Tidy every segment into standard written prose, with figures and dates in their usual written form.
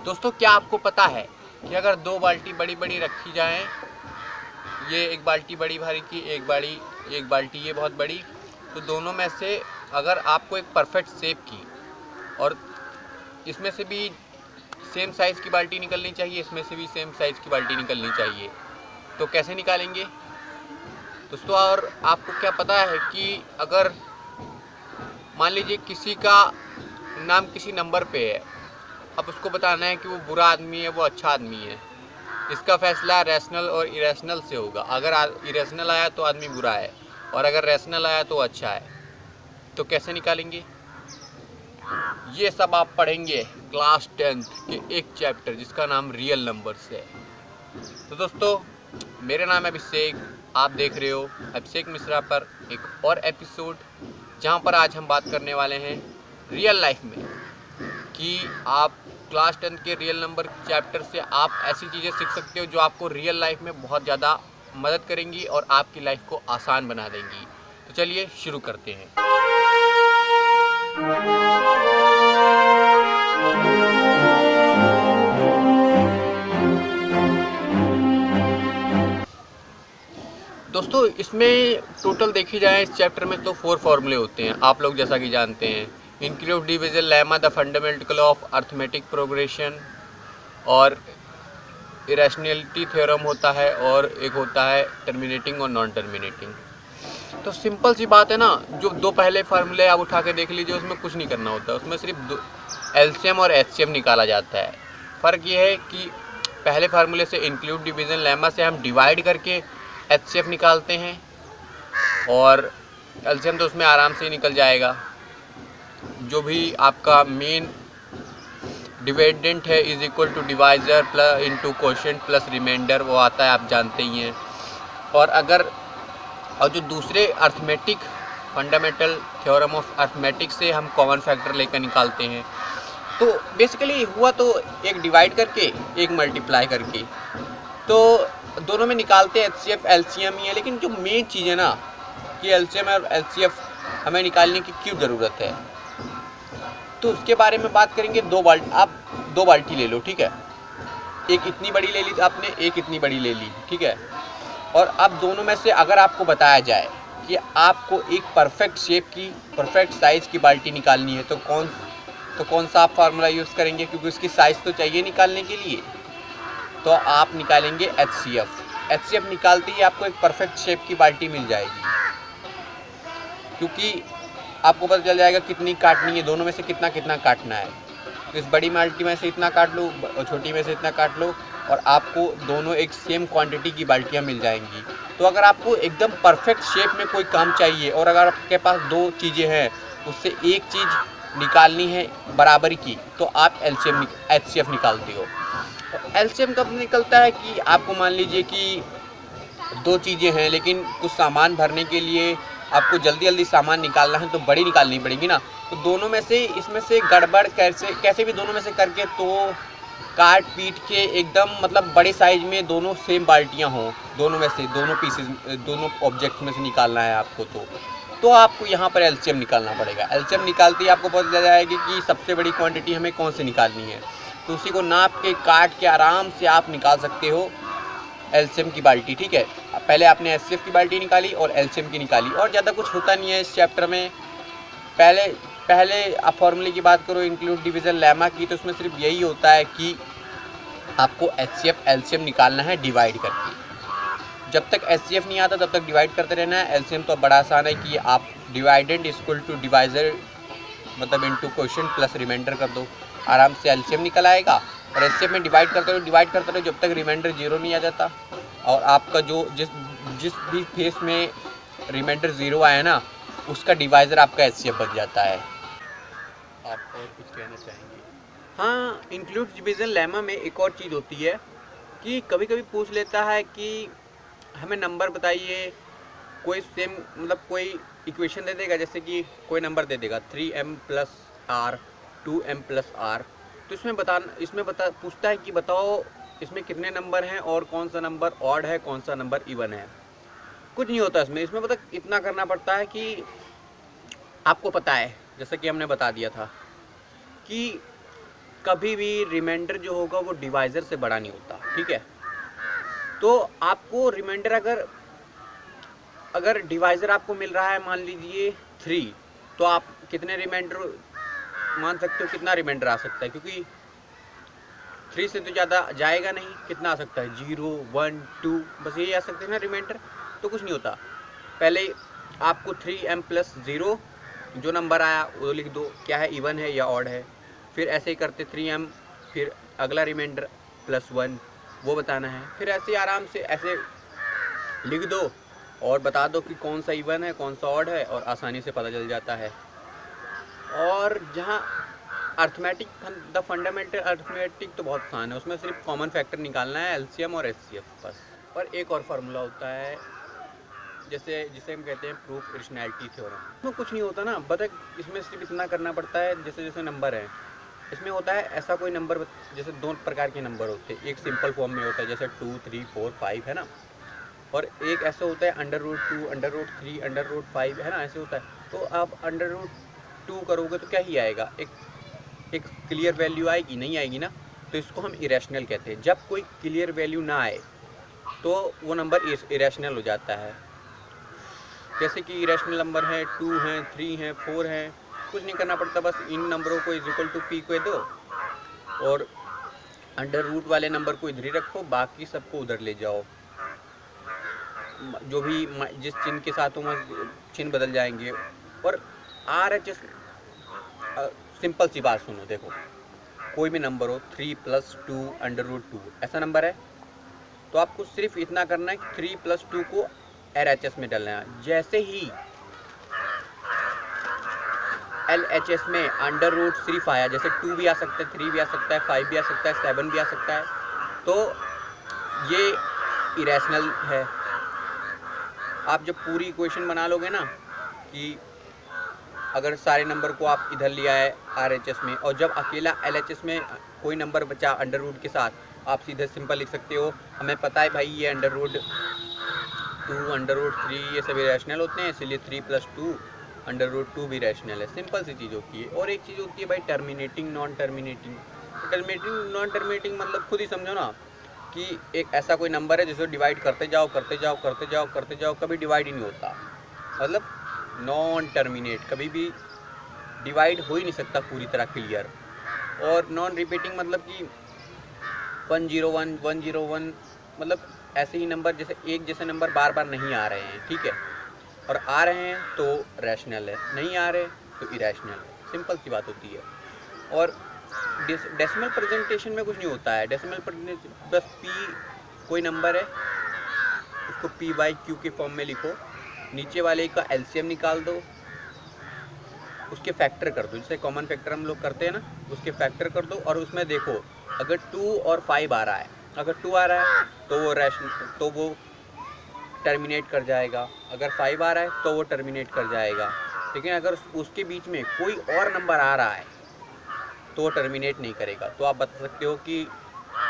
दोस्तों, क्या आपको पता है कि अगर दो बाल्टी बड़ी बड़ी रखी जाएं, ये एक बाल्टी बड़ी भारी की, एक बाल्टी ये बहुत बड़ी, तो दोनों में से अगर आपको एक परफेक्ट शेप की और इसमें से भी सेम साइज़ की बाल्टी निकलनी चाहिए, इसमें से भी सेम साइज़ की बाल्टी निकलनी चाहिए, तो कैसे निकालेंगे दोस्तों? और आपको क्या पता है कि अगर मान लीजिए किसी का नाम किसी नंबर पे है, अब उसको बताना है कि वो बुरा आदमी है, वो अच्छा आदमी है, इसका फैसला रैशनल और इरेशनल से होगा। अगर इरेशनल आया तो आदमी बुरा है, और अगर रैशनल आया तो अच्छा है। तो कैसे निकालेंगे, ये सब आप पढ़ेंगे क्लास 10th के एक चैप्टर जिसका नाम रियल नंबर्स है। तो दोस्तों, मेरा नाम है अभिषेक, आप देख रहे हो अभिषेक मिश्रा पर एक और एपिसोड, जहाँ पर आज हम बात करने वाले हैं रियल लाइफ में कि आप क्लास 10th के रियल नंबर चैप्टर से आप ऐसी चीज़ें सीख सकते हो जो आपको रियल लाइफ में बहुत ज़्यादा मदद करेंगी और आपकी लाइफ को आसान बना देंगी। तो चलिए शुरू करते हैं। दोस्तों, इसमें टोटल देखी जाए इस चैप्टर में तो 4 फॉर्मूले होते हैं, आप लोग जैसा कि जानते हैं। Include division lemma, the fundamental of arithmetic progression, और इरेशनलिटी थ्योरम होता है, और एक होता है टर्मिनेटिंग और नॉन टर्मिनेटिंग। तो सिंपल सी बात है ना, जो दो पहले फार्मूले आप उठा के देख लीजिए, उसमें कुछ नहीं करना होता, उसमें सिर्फ एलसीएम और एचसीएम निकाला जाता है। फ़र्क ये है कि पहले फार्मूले से इंक्लूड डिवीज़न लेमा से हम डिवाइड करके एचसीएफ निकालते हैं, और एलसीएम तो उसमें आराम से ही निकल जाएगा। जो भी आपका मेन डिविडेंट है is equal to divisor plus into quotient plus remainder, वो आता है, आप जानते ही हैं। और जो दूसरे arithmetic fundamental theorem of arithmetic से हम कॉमन फैक्टर लेकर निकालते हैं। तो बेसिकली हुआ तो एक डिवाइड करके एक मल्टीप्लाई करके, तो दोनों में निकालते हैं एचसीएफ एलसीएम ही है। लेकिन जो मेन चीज़ है ना कि एलसीएम और एलसीएफ हमें निकालने की क्यों ज़रूरत है, तो उसके बारे में बात करेंगे। आप दो बाल्टी ले लो, ठीक है, एक इतनी बड़ी ले ली आपने, एक इतनी बड़ी ले ली, ठीक है। और अब दोनों में से अगर आपको बताया जाए कि आपको एक परफेक्ट शेप की, परफेक्ट साइज़ की बाल्टी निकालनी है, तो कौन सा आप फार्मूला यूज़ करेंगे, क्योंकि उसकी साइज़ तो चाहिए निकालने के लिए। तो आप निकालेंगे एचसीएफ निकालते ही आपको एक परफेक्ट शेप की बाल्टी मिल जाएगी, क्योंकि आपको पता चल जाएगा कितनी काटनी है, दोनों में से कितना कितना काटना है। तो इस बड़ी बाल्टी में से इतना काट लो और छोटी में से इतना काट लो, और आपको दोनों एक सेम क्वांटिटी की बाल्टियाँ मिल जाएंगी। तो अगर आपको एकदम परफेक्ट शेप में कोई काम चाहिए और अगर आपके पास दो चीज़ें हैं, उससे एक चीज़ निकालनी है बराबरी की, तो आप एचसीएफ निकालते हो। तो एलसीएम कब निकलता है कि आपको मान लीजिए कि दो चीज़ें हैं, लेकिन कुछ सामान भरने के लिए आपको जल्दी जल्दी सामान निकालना है, तो बड़ी निकालनी पड़ेगी ना। तो दोनों में से इसमें से गड़बड़ कैसे भी दोनों में से करके तो काट पीट के एकदम मतलब बड़े साइज में दोनों सेम बाल्टियाँ हों, दोनों में से दोनों पीसेस, दोनों ऑब्जेक्ट में से निकालना है आपको, तो आपको यहाँ पर एलसीएम निकालना पड़ेगा। एलसीएम निकालते ही आपको पता चल जाएगी कि सबसे बड़ी क्वांटिटी हमें कौन सी निकालनी है, तो उसी को नाप के काट के आराम से आप निकाल सकते हो एलसीएम की बाल्टी, ठीक है। पहले आपने एचसीएफ की बाल्टी निकाली और एलसीएम की निकाली, और ज़्यादा कुछ होता नहीं है इस चैप्टर में। पहले आप फॉर्मूले की बात करो इंक्लूड डिवीज़न लेमा की, तो उसमें सिर्फ यही होता है कि आपको एचसीएफ एलसीएम निकालना है डिवाइड करके। जब तक एचसीएफ नहीं आता तब तक डिवाइड करते रहना है। एलसीएम तो बड़ा आसान है कि आप डिवाइडेड इक्वल टू डिवाइजर मतलब इंटू क्वोशिएंट प्लस रिमाइंडर कर दो, आराम से एलसीएम निकल आएगा। और एचसीएफ में डिवाइड करते रहो जब तक रिमाइंडर 0 नहीं आ जाता, और आपका जो जिस भी फेस में रिमाइंडर 0 आया ना, उसका डिवाइज़र आपका एचसीएफ बन जाता है। आप और कुछ कहना चाहेंगे? हाँ, इंक्लूड डिवीज़न लेमा में एक और चीज़ होती है कि कभी कभी पूछ लेता है कि हमें नंबर बताइए, कोई सेम मतलब कोई इक्वेशन दे देगा, जैसे कि कोई नंबर दे देगा 3m + r 2m + r, तो इसमें पूछता है कि बताओ इसमें कितने नंबर हैं और कौन सा नंबर ऑड है, कौन सा नंबर इवन है। कुछ नहीं होता इसमें पता इतना करना पड़ता है कि आपको पता है, जैसे कि हमने बता दिया था कि कभी भी रिमाइंडर जो होगा वो डिवाइज़र से बड़ा नहीं होता, ठीक है। तो आपको रिमाइंडर अगर डिवाइज़र आपको मिल रहा है मान लीजिए 3, तो आप कितने रिमाइंडर मान सकते हो, कितना रिमाइंडर आ सकता है, क्योंकि 3 से तो ज़्यादा जाएगा नहीं। कितना आ सकता है, 0 1 2, बस यही आ सकते हैं ना रिमाइंडर। तो कुछ नहीं होता, पहले आपको 3m+0 जो नंबर आया वो लिख दो, क्या है, इवन है या ऑड है। फिर ऐसे ही करते 3m, फिर अगला रिमाइंडर +1 वो बताना है। फिर ऐसे आराम से ऐसे लिख दो और बता दो कि कौन सा इवन है कौन सा ऑड है, और आसानी से पता चल जाता है। और जहाँ अर्थमेटिक, द फंडामेंटल अर्थमेटिक तो बहुत आसान है, उसमें सिर्फ कॉमन फैक्टर निकालना है, एलसीएम और एचसीएफ बस। और एक और फार्मूला होता है जिसे हम कहते हैं प्रूफ रेशनैलिटी थ्योरम। इसमें कुछ नहीं होता ना, बट इसमें सिर्फ इतना करना पड़ता है, जैसे जैसे नंबर है इसमें होता है ऐसा कोई नंबर, जैसे 2 प्रकार के नंबर होते हैं, एक सिंपल फॉर्म में होता है जैसे 2 3 4 5 है ना, और एक ऐसा होता है √2 √3 √5 है ना, ऐसे होता है। तो आप √2 करोगे तो क्या ही आएगा, एक क्लियर वैल्यू आएगी, नहीं आएगी ना, तो इसको हम इरेशनल कहते हैं। जब कोई क्लियर वैल्यू ना आए तो वो नंबर इरेशनल हो जाता है। जैसे कि इरेशनल नंबर है 2 हैं 3 हैं 4 हैं, कुछ नहीं करना पड़ता, बस इन नंबरों को =p को दो और √ वाले नंबर को इधर ही रखो, बाकी सबको उधर ले जाओ। जो भी जिस चिन्ह के साथ चिन्ह बदल जाएंगे। और RHS सिंपल सी बात सुनो, देखो कोई भी नंबर हो 3 + 2 √2 ऐसा नंबर है, तो आपको सिर्फ इतना करना है कि 3 + 2 को LHS में डालना है। जैसे ही LHS में √ सिर्फ आया, जैसे 2 भी आ सकता है, 3 भी आ सकता है, 5 भी आ सकता है, 7 भी आ सकता है, तो ये इरेशनल है। आप जब पूरी इक्वेशन बना लोगे ना कि अगर सारे नंबर को आप इधर लिया है RHS में, और जब अकेला LHS में कोई नंबर बचा √ के साथ, आप सीधे सिंपल लिख सकते हो, हमें पता है भाई ये √2 √3 ये सभी रैशनल होते हैं, इसलिए 3 + 2 √2 भी रैशनल है। सिंपल सी चीज़ होती है। और एक चीज़ होती है भाई terminating non terminating. Terminating non terminating मतलब खुद ही समझो ना कि एक ऐसा कोई नंबर है जिसको डिवाइड करते जाओ करते जाओ करते जाओ करते जाओ, कभी डिवाइड ही नहीं होता, मतलब नॉन टर्मिनेट, कभी भी डिवाइड हो ही नहीं सकता पूरी तरह क्लियर। और नॉन रिपीटिंग मतलब कि 101 101, मतलब ऐसे ही नंबर, जैसे एक जैसे नंबर बार बार नहीं आ रहे हैं, ठीक है, और आ रहे हैं तो रैशनल है, नहीं आ रहे तो इरेशनल है। सिंपल सी बात होती है। और डेसिमल प्रेजेंटेशन में कुछ नहीं होता है। डेसिमल प्रेजेंटेशन बस कोई नंबर है उसको p/q के फॉर्म में लिखो, नीचे वाले का एलसीएम निकाल दो, उसके फैक्टर कर दो, जैसे कॉमन फैक्टर हम लोग करते हैं ना, उसके फैक्टर कर दो। और उसमें देखो अगर 2 और 5 आ रहा है, अगर 2 आ रहा है तो वो टर्मिनेट कर जाएगा, अगर 5 आ रहा है तो वो टर्मिनेट कर जाएगा। लेकिन अगर उसके बीच में कोई और नंबर आ रहा है तो वो टर्मिनेट नहीं करेगा। तो आप बता सकते हो कि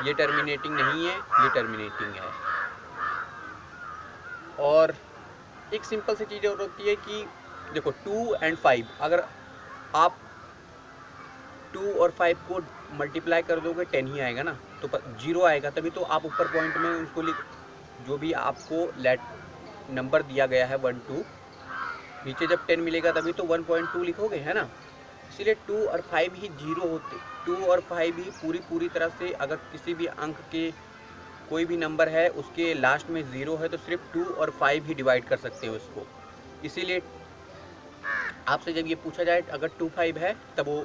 ये टर्मिनेटिंग नहीं है, ये टर्मिनेटिंग है। और एक सिंपल सी चीज़ और होती है कि देखो 2 और 5, अगर आप 2 और 5 को मल्टीप्लाई कर दोगे 10 ही आएगा ना, तो 0 आएगा, तभी तो आप ऊपर पॉइंट में उसको जो भी आपको नंबर दिया गया है 1 2, नीचे जब 10 मिलेगा तभी तो 1.2 लिखोगे, है ना। इसीलिए 2 और 5 ही 0 होते, 2 और 5 ही पूरी तरह से, अगर किसी भी अंक के कोई भी नंबर है उसके लास्ट में 0 है तो सिर्फ 2 और 5 ही डिवाइड कर सकते हैं उसको। इसीलिए आपसे जब ये पूछा जाए अगर 2 5 है तब वो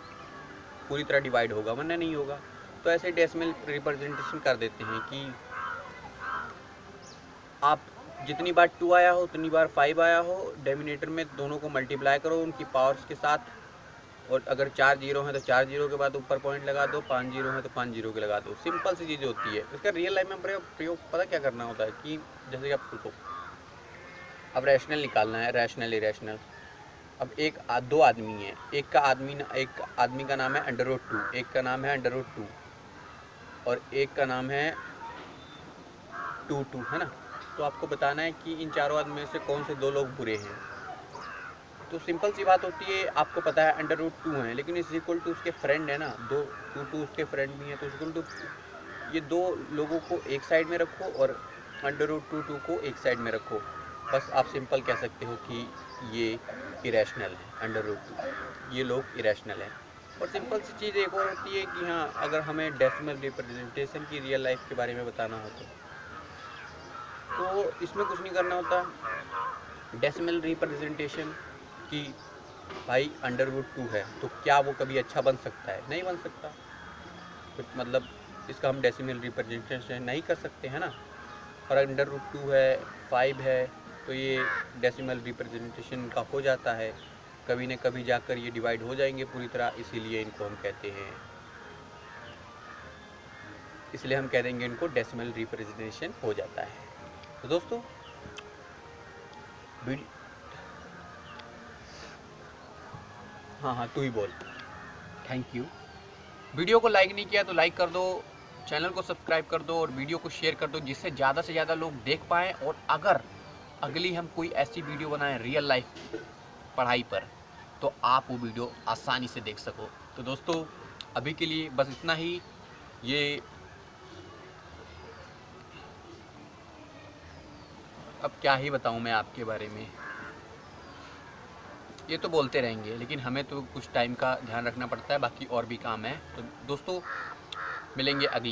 पूरी तरह डिवाइड होगा, वरना नहीं होगा। तो ऐसे डेसिमल रिप्रेजेंटेशन कर देते हैं कि आप जितनी बार 2 आया हो उतनी बार 5 आया हो, डेमिनेटर में दोनों को मल्टीप्लाई करो उनकी पावर्स के साथ, और अगर 4 जीरो हैं तो 4 जीरो के बाद ऊपर पॉइंट लगा दो, 5 जीरो हैं तो 5 जीरो के लगा दो। सिंपल सी चीज़ होती है। इसका रियल लाइफ में प्रयोग पता क्या करना होता है कि जैसे कि आप सोचो, अब रैशनल निकालना है, रैशनल इरेशनल। अब दो आदमी हैं, एक आदमी का नाम है √2, एक का नाम है √2, और एक का नाम है 2 है ना। तो आपको बताना है कि इन चारों आदमी में से कौन से 2 लोग बुरे हैं। तो सिंपल सी बात होती है, आपको पता है √2 है, लेकिन इज इक्वल टू उसके फ्रेंड है ना, 2 उसके फ्रेंड भी हैं, तो इक्वल टू ये दो लोगों को एक साइड में रखो और √2 को एक साइड में रखो, बस आप सिंपल कह सकते हो कि ये इरेशनल है, √2 ये लोग इरेशनल हैं। और सिंपल सी चीज़ एक और होती है कि हाँ, अगर हमें डेसिमल रिप्रेजेंटेशन की रियल लाइफ के बारे में बताना हो तो इसमें कुछ नहीं करना होता। डेसिमल रिप्रेजेंटेशन की भाई √2 है, तो क्या वो कभी अच्छा बन सकता है? नहीं बन सकता। तो मतलब इसका हम डेसिमल रिप्रेजेंटेशन नहीं कर सकते हैं ना। और √2 है, 5 है, तो ये डेसिमल रिप्रेजेंटेशन का हो जाता है। कभी न कभी जाकर ये डिवाइड हो जाएंगे पूरी तरह, इसीलिए इनको हम कहते हैं, इसलिए हम कह देंगे इनको डेसिमल रिप्रेजेंटेशन हो जाता है। तो दोस्तों हाँ तू ही बोल। Thank you. वीडियो को लाइक नहीं किया तो लाइक कर दो, चैनल को सब्सक्राइब कर दो और वीडियो को शेयर कर दो, जिससे ज़्यादा से ज़्यादा लोग देख पाएँ। और अगर अगली हम कोई ऐसी वीडियो बनाएं रियल लाइफ पढ़ाई पर, तो आप वो वीडियो आसानी से देख सको। तो दोस्तों अभी के लिए बस इतना ही। ये अब क्या ही बताऊं मैं आपके बारे में, ये तो बोलते रहेंगे, लेकिन हमें तो कुछ टाइम का ध्यान रखना पड़ता है, बाकी और भी काम है। तो दोस्तों मिलेंगे अगली